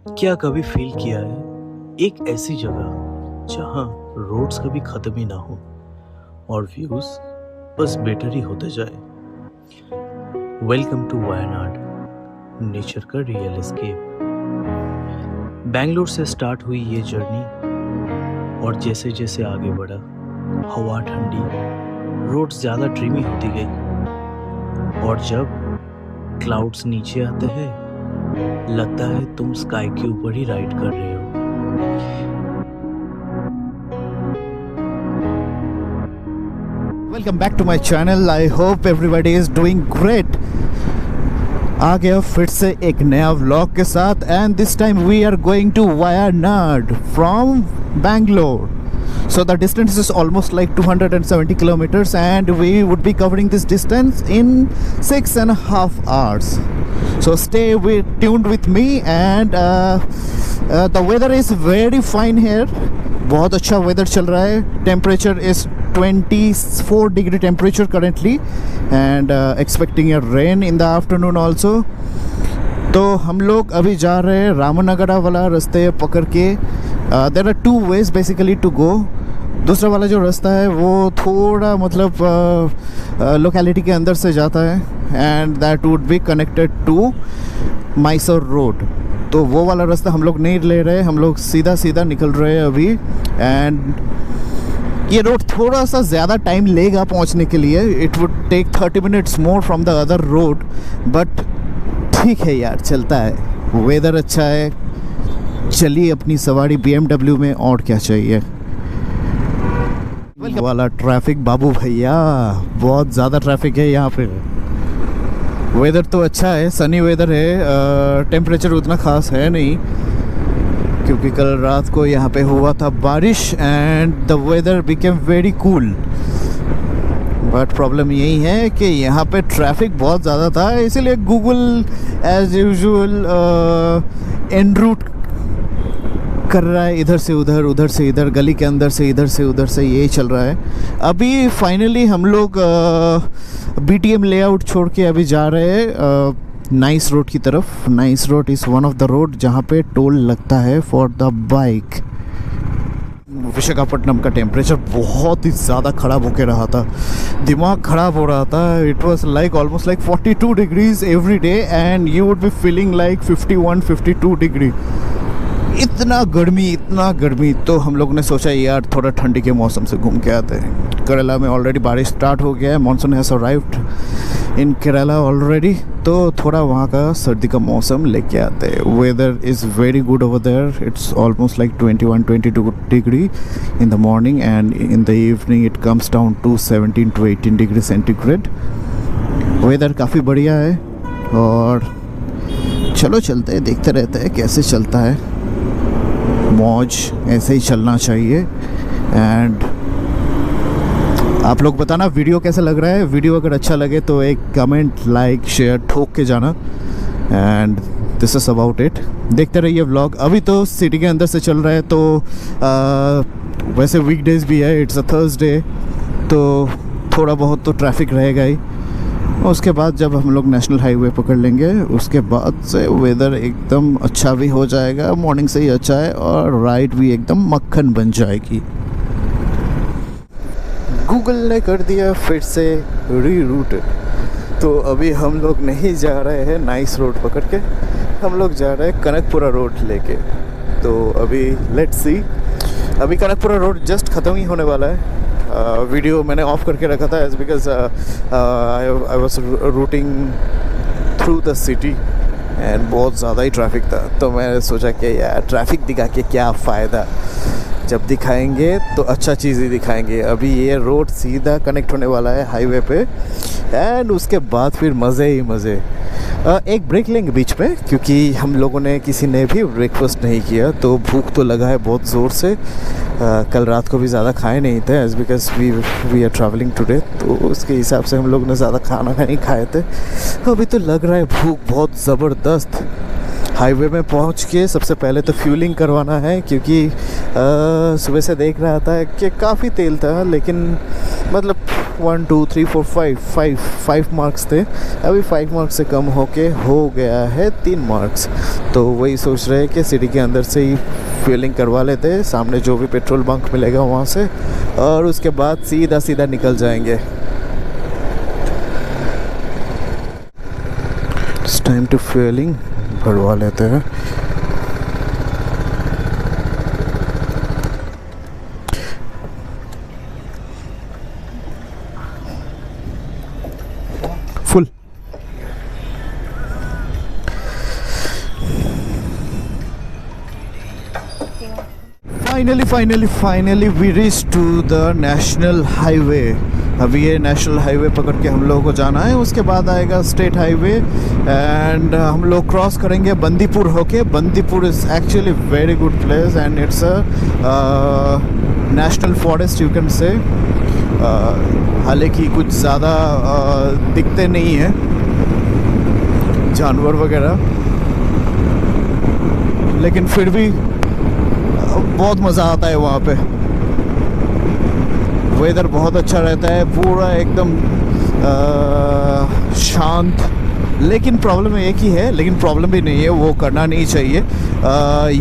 क्या कभी फील किया है एक ऐसी जगह जहां रोड्स कभी खत्म ही ना हो और व्यूज बस बेटर ही होते जाए। वेलकम टू वायनाड, नेचर का रियल एस्केप। बैंगलोर से स्टार्ट हुई ये जर्नी और जैसे जैसे आगे बढ़ा, हवा ठंडी, रोड्स ज़्यादा ड्रीमी होती गई और जब क्लाउड्स नीचे आते हैं लगता है तुम स्काई के ऊपर ही राइड कर रहे हो। Welcome back to my channel. I hope everybody is doing great. आ गया फिर से एक नया व्लॉग के साथ and this time we are going to Wayanad from Bangalore. So the distance is almost like 270 kilometers and we would be covering this distance in 6.5 hours. So stay tuned with me and the weather is very fine here. बहुत अच्छा weather चल रहा है. Temperature is 24 degree temperature currently and expecting a rain in the afternoon also. तो हम लोग अभी जा रहे हैं रामनगरा वाला रास्ते पकड़ के. There are two ways basically to go. दूसरा वाला जो रास्ता है वो थोड़ा मतलब लोकेलिटी के अंदर से जाता है and that would be connected to Mysore road. तो वो वाला रास्ता हम लोग नहीं ले रहे, हम लोग सीधा सीधा निकल रहे हैं अभी. एंड ये रोड थोड़ा सा ज़्यादा टाइम लेगा पहुंचने के लिए. It would take 30 minutes more from the other road, but ठीक है यार, चलता है. वेदर अच्छा है, चलिए अपनी सवारी BMW में, और क्या चाहिए. वाला ट्रैफिक बाबू भैया, बहुत ज़्यादा ट्रैफिक है यहाँ पे. वेदर तो अच्छा है, सनी वेदर है. टेम्परेचर उतना ख़ास है नहीं क्योंकि कल रात को यहाँ पे हुआ था बारिश and the weather became very cool. But problem यही है कि यहाँ पे ट्रैफिक बहुत ज़्यादा था, इसीलिए Google as usual an route कर रहा है. इधर से उधर, उधर से इधर, गली के अंदर से इधर से उधर से, यही चल रहा है. अभी फाइनली हम लोग BTM लेआउट छोड़ के अभी जा रहे हैं नाइस रोड की तरफ. Nice road is one of the road जहाँ पे टोल लगता है फॉर द बाइक. विशाखापट्टनम का टेम्परेचर बहुत ही ज़्यादा ख़राब होके रहा था, दिमाग ख़राब हो रहा था. It was like almost like 42 degrees every day and you would be feeling like 51-52 degree. इतना गर्मी. तो हम लोग ने सोचा यार थोड़ा ठंडी के मौसम से घूम के आते हैं. केरला में ऑलरेडी बारिश स्टार्ट हो गया है, monsoon has arrived in Kerala already. तो थोड़ा वहाँ का सर्दी का मौसम लेके आते हैं. Weather is very good over there. It's almost like 21-22 degree in the morning and in the evening it comes down to 17-18 degree centigrade. Weather काफ़ी बढ़िया है और चलो चलते हैं, देखते रहते हैं कैसे चलता है. मौज ऐसे ही चलना चाहिए. एंड आप लोग बताना वीडियो कैसा लग रहा है. वीडियो अगर अच्छा लगे तो एक कमेंट, लाइक, शेयर ठोक के जाना. And this is about it. देखते रहिए व्लॉग. अभी तो सिटी के अंदर से चल रहा है तो वैसे वीकडेज भी है, इट्स अ थर्सडे, तो थोड़ा बहुत तो ट्रैफिक रहेगा ही. उसके बाद जब हम लोग नेशनल हाईवे पकड़ लेंगे उसके बाद से वेदर एकदम अच्छा भी हो जाएगा. मॉर्निंग से ही अच्छा है और राइड भी एकदम मक्खन बन जाएगी. गूगल ने कर दिया फिर से रीरूटेड. तो अभी हम लोग नहीं जा रहे हैं नाइस रोड पकड़ के, हम लोग जा रहे हैं कनकपुरा रोड लेके. तो अभी लेट्स सी. अभी कनकपुरा रोड जस्ट ख़त्म ही होने वाला है. वीडियो मैंने ऑफ करके रखा था as because I was routing through the city and बहुत ज़्यादा ही ट्रैफिक था. तो मैंने सोचा कि यार ट्रैफिक दिखा के क्या फ़ायदा, जब दिखाएंगे तो अच्छा चीज़ ही दिखाएंगे. अभी ये रोड सीधा कनेक्ट होने वाला है हाईवे पे एंड उसके बाद फिर मज़े ही मज़े. एक ब्रेक लेंगे बीच में क्योंकि हम लोगों ने किसी ने भी ब्रेकफास्ट नहीं किया, तो भूख तो लगा है बहुत ज़ोर से. कल रात को भी ज़्यादा खाए नहीं थे as because we are travelling today, तो उसके हिसाब से हम लोग ने ज़्यादा खाना नहीं खाए थे. अभी तो लग रहा है भूख बहुत ज़बरदस्त. हाईवे में पहुंच के सबसे पहले तो फ्यूलिंग करवाना है, क्योंकि सुबह से देख रहा था कि काफ़ी तेल था, लेकिन मतलब 1 2 3 4 5 मार्क्स थे। अभी 5 मार्क्स से कम होके हो गया है 3 मार्क्स। तो वही सोच रहे हैं कि सिटी के अंदर से ही फ्यूलिंग करवा लेते हैं, सामने जो भी पेट्रोल बंक मिलेगा वहाँ से, और उसके बाद सीधा सीधा निकल जाएंगे। इट्स टाइम टू फ्यूलिंग, भरवा लेते हैं। Full. Finally we reach to the national highway. अभी ये नेशनल हाईवे पकड़ के हम लोगों को जाना है, उसके बाद आएगा स्टेट हाईवे एंड हम लोग क्रॉस करेंगे बंदीपुर होके। Bandipur is actually very good place and it's a national forest you can say. हालांकि कुछ ज़्यादा दिखते नहीं हैं जानवर वगैरह, लेकिन फिर भी बहुत मज़ा आता है वहाँ पे। वेदर बहुत अच्छा रहता है, पूरा एकदम शांत। लेकिन प्रॉब्लम एक ही है, लेकिन प्रॉब्लम भी नहीं है, वो करना नहीं चाहिए।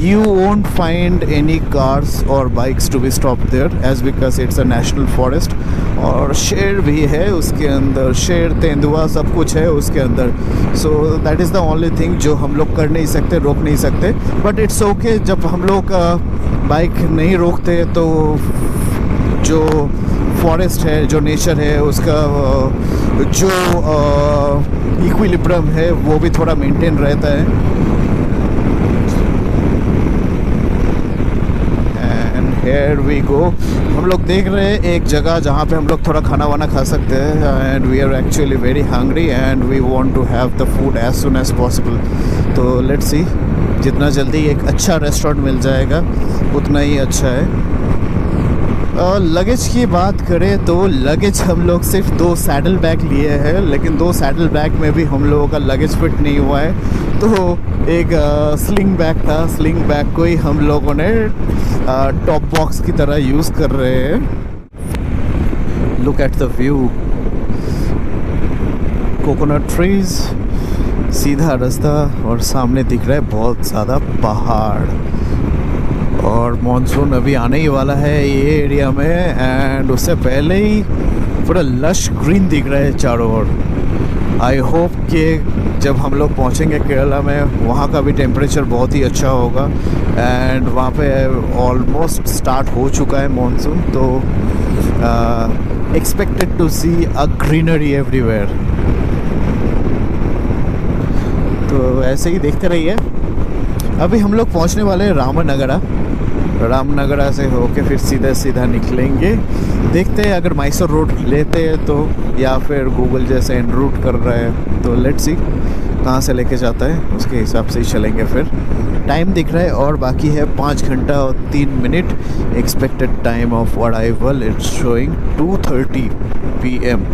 You won't find any cars और bikes to be stop there as because it's a national forest. और शेर भी है उसके अंदर, शेर तेंदुआ सब कुछ है उसके अंदर। So that is the only thing जो हम लोग कर नहीं सकते, रोक नहीं सकते। बट इट्स ओके, जब हम लोग बाइक नहीं रोकते तो जो फॉरेस्ट है, जो नेचर है, उसका जो इक्विलिब्रियम है वो भी थोड़ा मेंटेन रहता है। And here we go. हम लोग देख रहे हैं एक जगह जहाँ पे हम लोग थोड़ा खाना वाना खा सकते हैं and we are actually very hungry and we want to have the food as soon as possible. तो लेट्स सी, जितना जल्दी एक अच्छा रेस्टोरेंट मिल जाएगा उतना ही अच्छा है। लगेज की बात करें तो लगेज हम लोग सिर्फ 2 सैडल बैग लिए हैं, लेकिन 2 सैडल बैग में भी हम लोगों का लगेज फिट नहीं हुआ है। तो एक स्लिंग बैग था, स्लिंग बैग को ही हम लोगों ने टॉप बॉक्स की तरह यूज़ कर रहे हैं। Look at the view, coconut trees, सीधा रास्ता और सामने दिख रहा है बहुत ज़्यादा पहाड़। और मॉनसून अभी आने ही वाला है ये एरिया में एंड उससे पहले ही पूरा लश ग्रीन दिख रहा है चारों ओर। आई होप कि जब हम लोग पहुंचेंगे केरला में वहाँ का भी टेम्परेचर बहुत ही अच्छा होगा एंड वहाँ पे ऑलमोस्ट स्टार्ट हो चुका है मॉनसून। तो expected to see a greenery everywhere. तो ऐसे ही देखते रहिए। अभी हम लोग पहुँचने वाले हैं रामनगरा। रामनगरा से होके फिर सीधा सीधा निकलेंगे। देखते हैं अगर मैसूर रोड लेते हैं तो, या फिर गूगल जैसे एन रूट कर रहा है तो लेट्स सी कहाँ से लेके जाता है, उसके हिसाब से ही चलेंगे। फिर टाइम दिख रहा है और बाकी है 5 घंटा और 3 minute. Expected time of arrival it's showing 2:30 PM।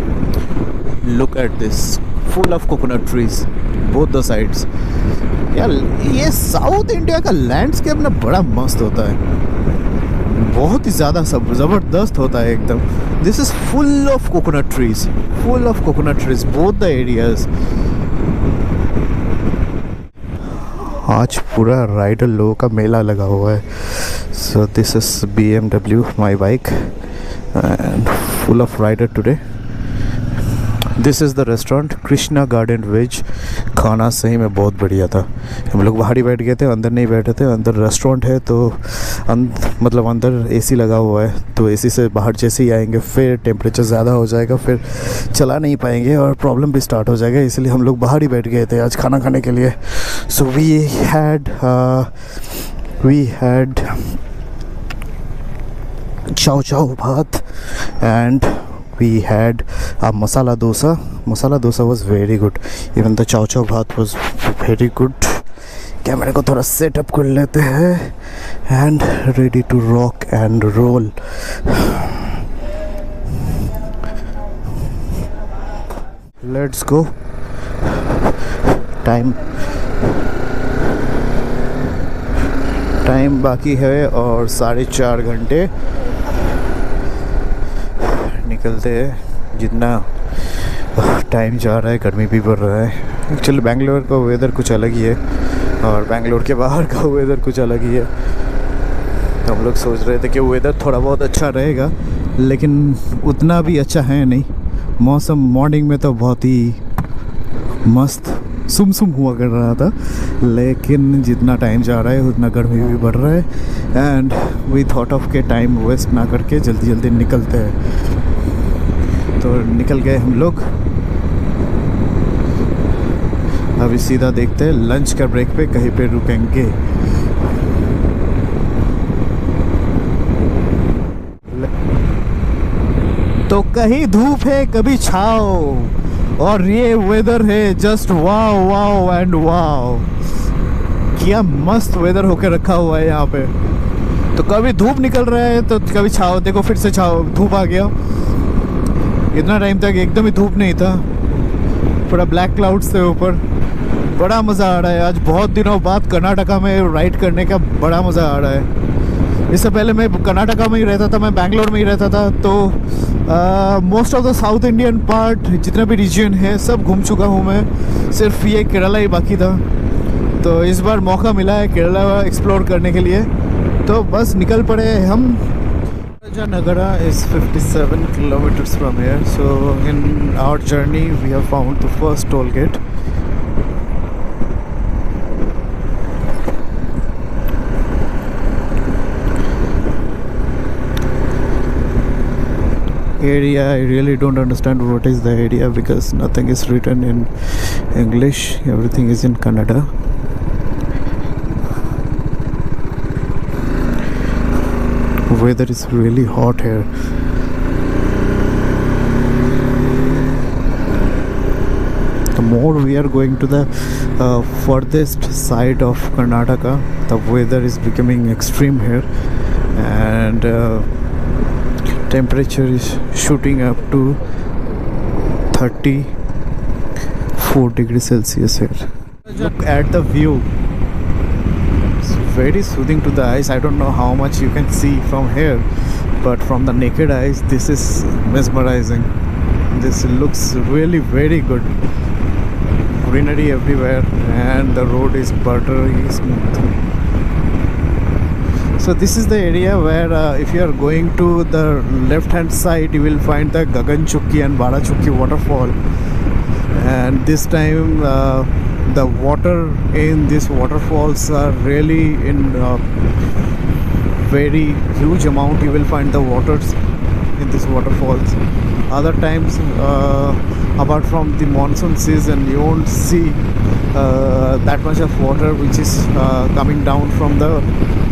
Look at this, full of coconut trees both the sides. यार ये साउथ इंडिया का लैंडस्केप ना बड़ा मस्त होता है, बहुत ही ज़्यादा सब ज़बरदस्त होता है एकदम। This is full of coconut trees, full of coconut trees both the areas. आज पूरा राइडर लोगों का मेला लगा हुआ है। So this is BMW my bike and full of rider today. This is the restaurant Krishna Garden Veg. खाना सही में बहुत बढ़िया था। हम लोग बाहर ही बैठ गए थे, अंदर नहीं बैठे थे। अंदर रेस्टोरेंट है तो मतलब अंदर AC लगा हुआ है, तो AC से बाहर जैसे ही आएंगे फिर टेम्परेचर ज़्यादा हो जाएगा, फिर चला नहीं पाएंगे और प्रॉब्लम भी स्टार्ट हो जाएगा। इसलिए हम लोग बाहर ही बैठ गए थे आज खाना खाने के लिए। सो वी हैड चाव भात and we had a masala dosa. Masala dosa was very good. Even the chow bhat was very good. कैमरे को थोड़ा सेटअप कर लेते हैं and ready to rock and roll. Let's go. Time time बाकी है और 4.5 घंटे निकलते हैं। जितना टाइम जा रहा है गर्मी भी बढ़ रहा है। एक्चुअली बेंगलोर का वेदर कुछ अलग ही है और बेंगलोर के बाहर का वेदर कुछ अलग ही है। तो हम लोग सोच रहे थे कि वेदर थोड़ा बहुत अच्छा रहेगा, लेकिन उतना भी अच्छा है नहीं। मौसम मॉर्निंग में तो बहुत ही मस्त सुम हुआ कर रहा था, लेकिन जितना टाइम जा रहा है उतना गर्मी भी बढ़ रहा है। एंड वी थॉट ऑफ के टाइम वेस्ट ना करके जल्दी जल्दी निकलते हैं। तो निकल गए हम लोग। अभी सीधा देखते हैं लंच का ब्रेक पे कहीं पे रुकेंगे। तो कहीं धूप है कभी छाव और ये वेदर है just wow wow and wow. क्या मस्त वेदर होके रखा हुआ है यहाँ पे। तो कभी धूप निकल रहा है तो कभी छाव। देखो फिर से छाव, धूप आ गया। इतना टाइम तक एकदम ही धूप नहीं था, पूरा ब्लैक क्लाउड्स थे ऊपर। बड़ा मज़ा आ रहा है। आज बहुत दिनों बाद कर्नाटका में राइड करने का बड़ा मज़ा आ रहा है। इससे पहले मैं कर्नाटका में ही रहता था, मैं बैंगलोर में ही रहता था। तो most of the south Indian part जितना भी रीजन है सब घूम चुका हूँ मैं। सिर्फ ये केरला ही बाकी था। तो इस बार मौका मिला है केरला एक्सप्लोर करने के लिए, तो बस निकल पड़े हम। Nagara is 57 kilometers from here. So in our journey we have found the first toll gate. Area, I really don't understand what is the area because nothing is written in English. Everything is in Kannada. Weather is really hot here. The more we are going to the furthest side of Karnataka, the weather is becoming extreme here, and temperature is shooting up to 34 degrees Celsius here. Look at the view. It's very soothing to the eyes. I don't know how much you can see from here, but from the naked eyes this is mesmerizing. This looks really very good. Greenery everywhere and the road is buttery smooth. So this is the area where if you are going to the left hand side you will find the Gagan Chukki and Bara Chukki waterfall. And this time the water in these waterfalls are really in very huge amount. You will find the waters in these waterfalls. Other times apart from the monsoon season you won't see that much of water which is coming down from the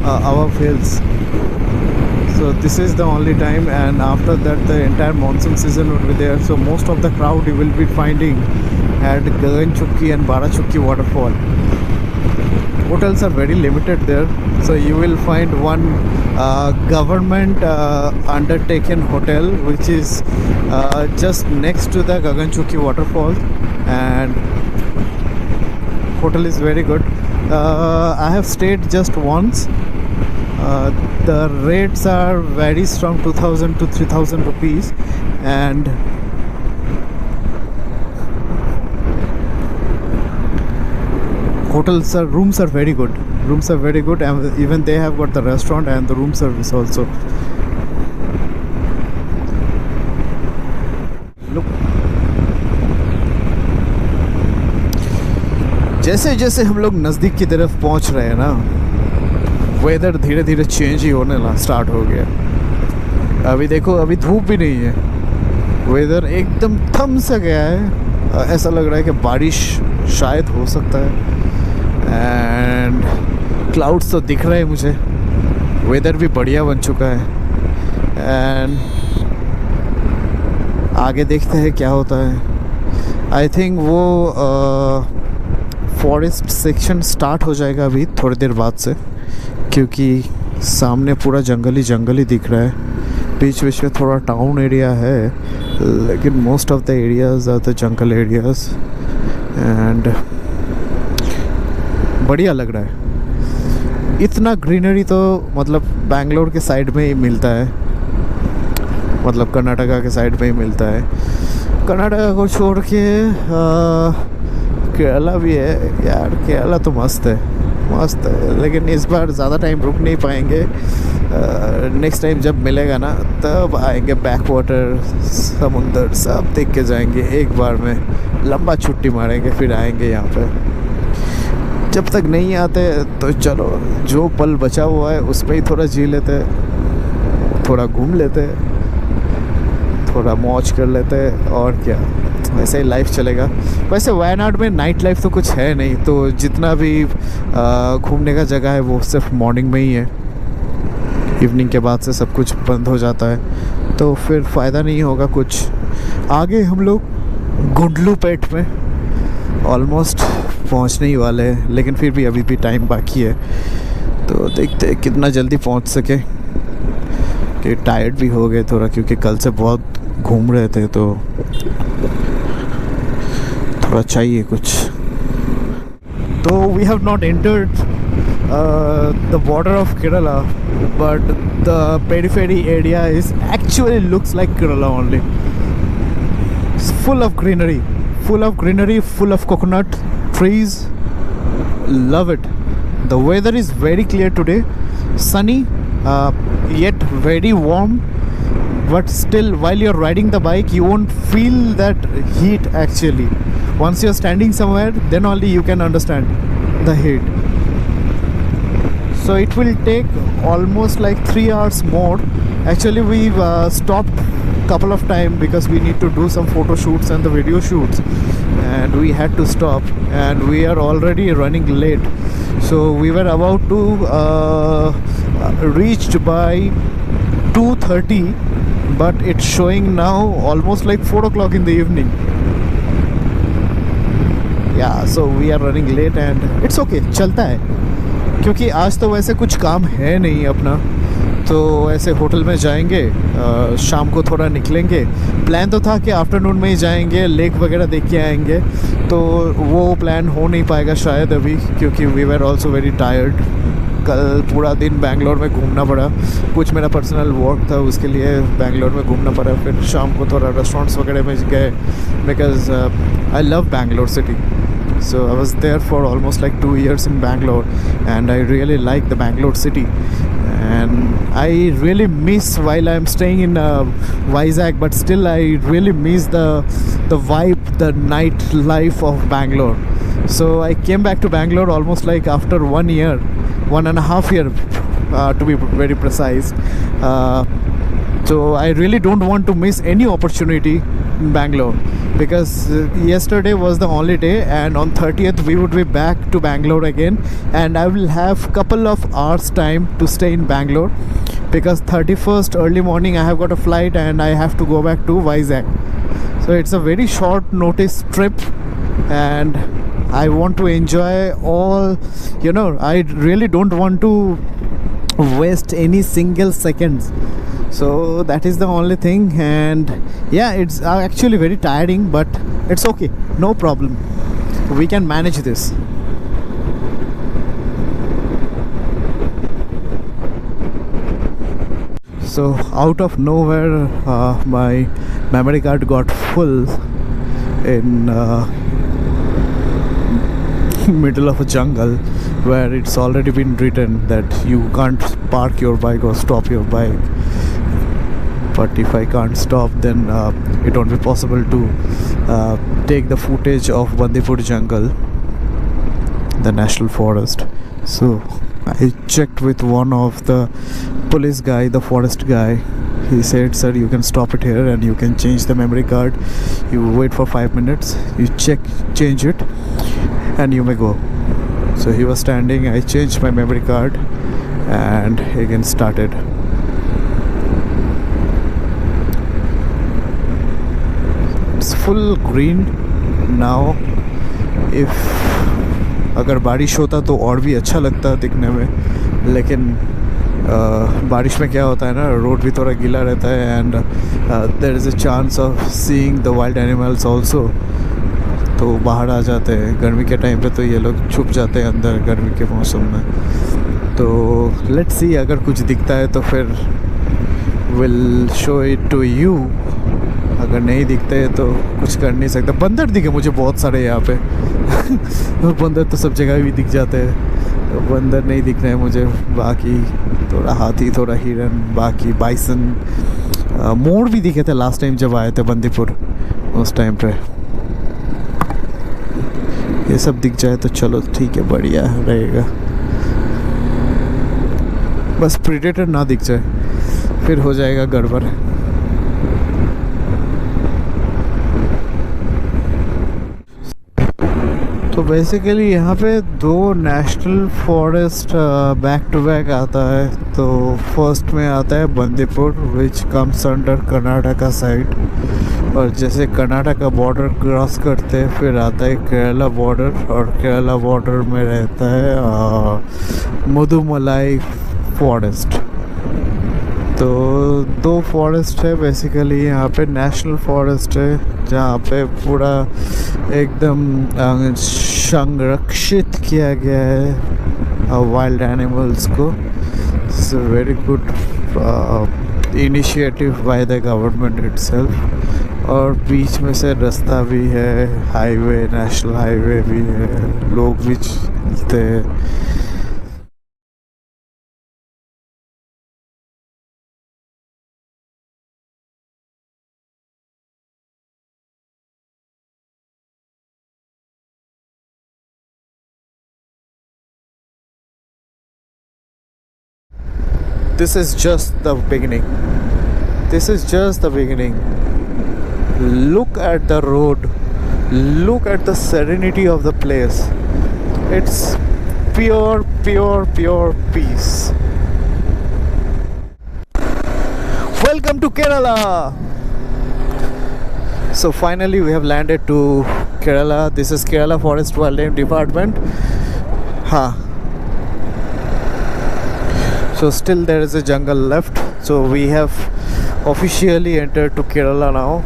our hills. So this is the only time, and after that the entire monsoon season will be there. So most of the crowd you will be finding at Gagan Chukki and Bara Chukki waterfall. Hotels are very limited there, so you will find one government undertaken hotel which is just next to the Gagan Chukki waterfall, and hotel is very good. I have stayed just once. The rates are varies from 2000 to 3000 rupees, and rooms are very good. Rooms are very good, and even they have got the restaurant and the room service also. Look, जैसे जैसे हम लोग नज़दीक की तरफ पहुंच रहे हैं ना, वेदर धीरे धीरे चेंज ही होने स्टार्ट हो गया। अभी देखो, अभी धूप भी नहीं है, वेदर एकदम थम सा गया है। ऐसा लग रहा है कि बारिश शायद हो सकता है, एंड क्लाउड्स तो दिख रहे हैं मुझे। वेदर भी बढ़िया बन चुका है, एंड आगे देखते हैं क्या होता है। आई थिंक वो फॉरेस्ट सेक्शन स्टार्ट हो जाएगा अभी थोड़ी देर बाद से, क्योंकि सामने पूरा जंगल ही दिख रहा है। बीच बीच में थोड़ा टाउन एरिया है, लेकिन most of the areas are the jungle areas, and बढ़िया लग रहा है। इतना ग्रीनरी तो मतलब बैंगलोर के साइड में ही मिलता है, मतलब कर्नाटका के साइड में ही मिलता है। कर्नाटका को छोड़ के केरला भी है यार, केरला तो मस्त है, लेकिन इस बार ज़्यादा टाइम रुक नहीं पाएंगे। नेक्स्ट टाइम जब मिलेगा ना तब आएंगे, बैक वाटर समुंदर सब देख के जाएंगे एक बार में, लंबा छुट्टी मारेंगे फिर आएंगे यहाँ पे। जब तक नहीं आते तो चलो जो पल बचा हुआ है उसमें ही थोड़ा जी लेते, थोड़ा घूम लेते, थोड़ा मौज कर लेते, और क्या, वैसे ही लाइफ चलेगा। वैसे वायनाड में नाइट लाइफ तो कुछ है नहीं, तो जितना भी घूमने का जगह है वो सिर्फ मॉर्निंग में ही है। इवनिंग के बाद से सब कुछ बंद हो जाता है, तो फिर फ़ायदा नहीं होगा कुछ। आगे हम लोग गुंडलूपेट में ऑलमोस्ट पहुंचने ही वाले हैं, लेकिन फिर भी अभी भी टाइम बाकी है, तो देखते हैं कितना जल्दी पहुंच सके। कि टायर्ड भी हो गए थोड़ा, क्योंकि कल से बहुत घूम रहे थे, तो थोड़ा चाहिए कुछ। तो we have not entered the border of Kerala, but the periphery area is actually looks like Kerala only. Full of greenery, full of coconut trees. Love it. The weather is very clear today, sunny, yet very warm, but still while you're riding the bike you won't feel that heat actually. Once you're standing somewhere, then only you can understand the heat. So it will take almost like 3 hours more. Actually we've stopped couple of time because we need to do some photo shoots and the video shoots, and we had to stop, and we are already running late. So we were about to reached by 2:30, but it's showing now almost like 4 o'clock in the evening. Yeah, so we are running late and it's okay, चलता है, क्योंकि आज तो वैसे कुछ काम है नहीं अपना, तो ऐसे होटल में जाएंगे, शाम को थोड़ा निकलेंगे। प्लान तो था कि आफ्टरनून में ही जाएंगे, लेक वगैरह देख के आएंगे, तो वो प्लान हो नहीं पाएगा शायद अभी, क्योंकि we were also very tired. कल पूरा दिन बैंगलोर में घूमना पड़ा, कुछ मेरा पर्सनल वर्क था उसके लिए बैंगलोर में घूमना पड़ा। फिर शाम को थोड़ा रेस्टोरेंट्स वगैरह में गए, because I love Bangalore city. So I was there for almost like 2 years in Bangalore, and I really like the Bangalore city, and I really miss while I'm staying in Vizag, but still I really miss the vibe, the night life of Bangalore. So I came back to Bangalore almost like after 1 year, 1.5 year to be very precise. So I really don't want to miss any opportunity in Bangalore, because yesterday was the only day, and on 30th we would be back to Bangalore again, and I will have couple of hours time to stay in Bangalore, because 31st early morning I have got a flight and I have to go back to Vizag. So it's a very short notice trip, and I want to enjoy all, you know, I really don't want to waste any single seconds. So that is the only thing, and yeah, it's actually very tiring, but it's okay, no problem, we can manage this. So out of nowhere my memory card got full in middle of a jungle, where it's already been written that you can't park your bike or stop your bike. But if I can't stop, then it won't be possible to take the footage of Bandipur jungle, the national forest. So I checked with one of the police guy, the forest guy. He said, sir, you can stop it here and you can change the memory card. You wait for 5 minutes, you change it, and you may go. So he was standing, I changed my memory card and again started. It's full green now. If अगर बारिश होता तो और भी अच्छा लगता दिखने में, लेकिन बारिश में क्या होता है ना, रोड भी थोड़ा गीला रहता है, and there is a chance of seeing the wild animals also, तो बाहर आ जाते हैं। गर्मी के टाइम पे तो ये लोग छुप जाते हैं अंदर गर्मी के मौसम में, तो लेट्स सी, अगर कुछ दिखता है तो फिर will show it to you, अगर नहीं दिखते तो कुछ कर नहीं सकता। बंदर दिखे मुझे बहुत सारे यहाँ पे और बंदर तो सब जगह भी दिख जाते हैं, तो बंदर नहीं दिख रहे हैं मुझे। बाकी थोड़ा हाथी, थोड़ा हिरन, बाकी बाइसन, मोर भी दिखे थे लास्ट टाइम जब आए थे बंदीपुर, उस टाइम पे। ये सब दिख जाए तो चलो ठीक है, बढ़िया रहेगा। बस प्रीडेटर ना दिख जाए, फिर हो जाएगा गड़बड़। तो बेसिकली यहाँ पे 2 national forest back to back आता है। तो फर्स्ट में आता है Bandipur, which comes under Karnataka side, और जैसे कर्नाटका बॉर्डर क्रॉस करते हैं फिर आता है केरला बॉर्डर, और केरला बॉर्डर में रहता है मुदुमलाई फॉरेस्ट। तो 2 फॉरेस्ट है बेसिकली यहाँ पे। नेशनल फॉरेस्ट है जहाँ पे पूरा एकदम संरक्षित किया गया है वाइल्ड एनिमल्स को। It's a very good initiative by the government itself. और बीच में से रास्ता भी है, हाईवे, नेशनल हाईवे भी है, लोग भी चलते हैं। This is just the beginning. This is just the beginning. Look at the road. Look at the serenity of the place. It's pure, pure, pure peace. Welcome to Kerala. So finally we have landed to Kerala. This is Kerala Forest Wildlife Department. Huh. So still there is a jungle left. So we have officially entered to Kerala now.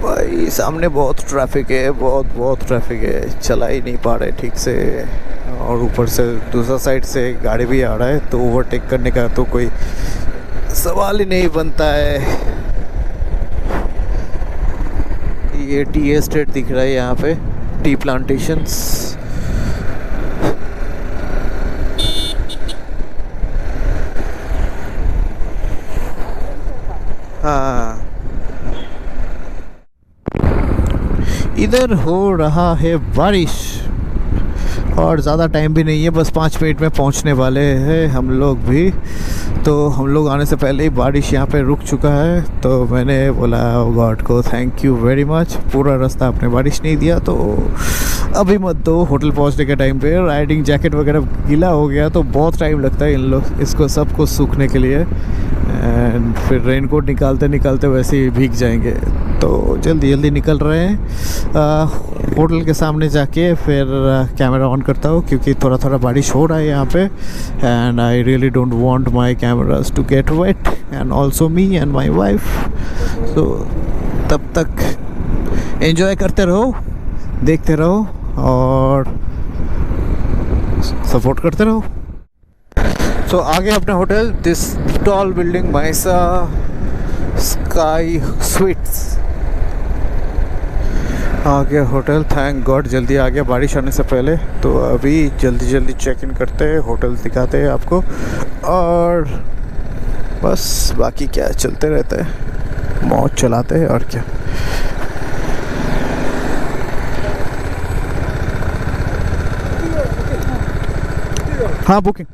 भाई सामने बहुत traffic है, बहुत traffic है, चला ही नहीं पा रहे ठीक से। और ऊपर से दूसरा साइड से गाड़ी भी आ रहा है, तो ओवरटेक करने का तो कोई सवाल ही नहीं बनता है। ये टी एस्टेट दिख रहा है यहाँ पे, टी प्लांटेशंस। हाँ, इधर हो रहा है बारिश, और ज़्यादा टाइम भी नहीं है, बस 5 मिनट में पहुंचने वाले हैं हम लोग भी। तो हम लोग आने से पहले ही बारिश यहाँ पे रुक चुका है। तो मैंने बोला गॉड को थैंक यू वेरी मच, पूरा रास्ता आपने बारिश नहीं दिया, तो अभी मत दो। होटल पहुँचने के टाइम पे राइडिंग जैकेट वगैरह गीला हो गया, तो बहुत टाइम लगता है इन लोग इसको सबको सूखने के लिए। एंड फिर रेनकोट निकालते निकालते वैसे ही भीग जाएंगे, तो जल्दी जल्दी निकल रहे हैं। होटल के सामने जाके फिर कैमरा ऑन करता हूँ, क्योंकि थोड़ा थोड़ा बारिश हो रहा है यहाँ पे। And I really don't want my cameras to get wet, and also me and my wife. So तब तक एंजॉय करते रहो, देखते रहो और सपोर्ट करते रहो। सो आगे अपने होटल, दिस टॉल बिल्डिंग माइसा स्काई स्वीट्स, आ गया होटल। थैंक गॉड जल्दी आ गया बारिश आने से पहले। तो अभी जल्दी जल्दी चेक इन करते हैं, होटल दिखाते हैं आपको, और बस बाकी क्या चलते रहते हैं, मौज चलाते हैं और क्या। हाँ बुकिंग।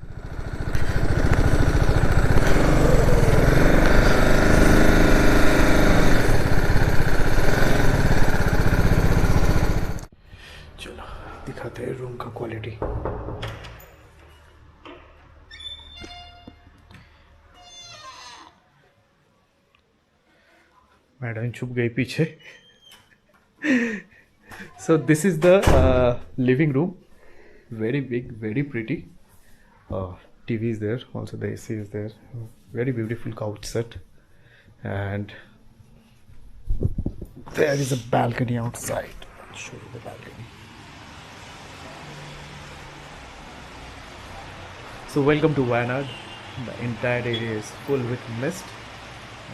दिखाते हैं रूम का क्वालिटी। मैडम छुप गई पीछे। सो this is the living room, very big, very pretty. TV is there, also the AC is there, very beautiful couch set, and there is a balcony outside. I'll show you the balcony. So welcome to Wayanad. The entire area is full with mist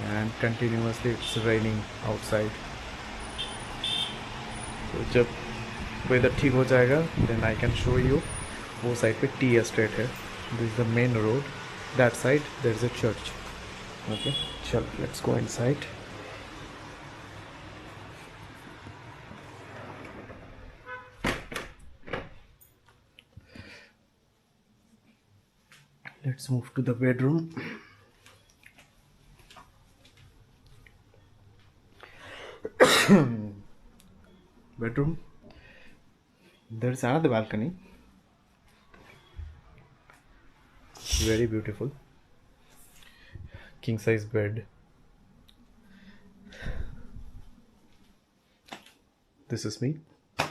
and continuously it's raining outside. So जब weather ठीक हो जाएगा then I can show you वो side पे tea estate है. This is the main road. That side there is a church. Okay, चल let's go inside. Let's move to the bedroom. Bedroom. There's another balcony. Very beautiful. King size bed. This is me. And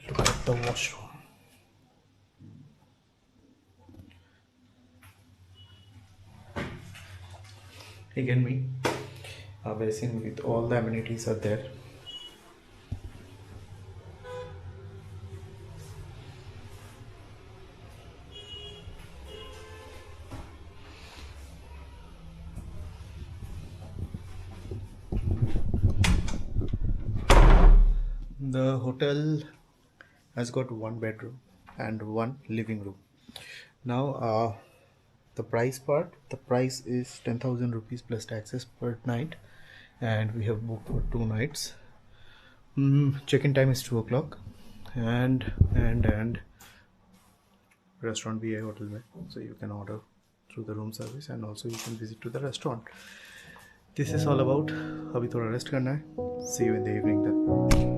look at the washroom. Again me. A basin with all the amenities are there. The hotel has got one bedroom and one living room. Now the price is 10,000 rupees plus taxes per night, and we have booked for 2 nights. Check-in time is 2 o'clock, and restaurant भी है hotel में, so you can order through the room service and also you can visit to the restaurant. This is all about. अभी थोड़ा rest करना है. See you in the evening then.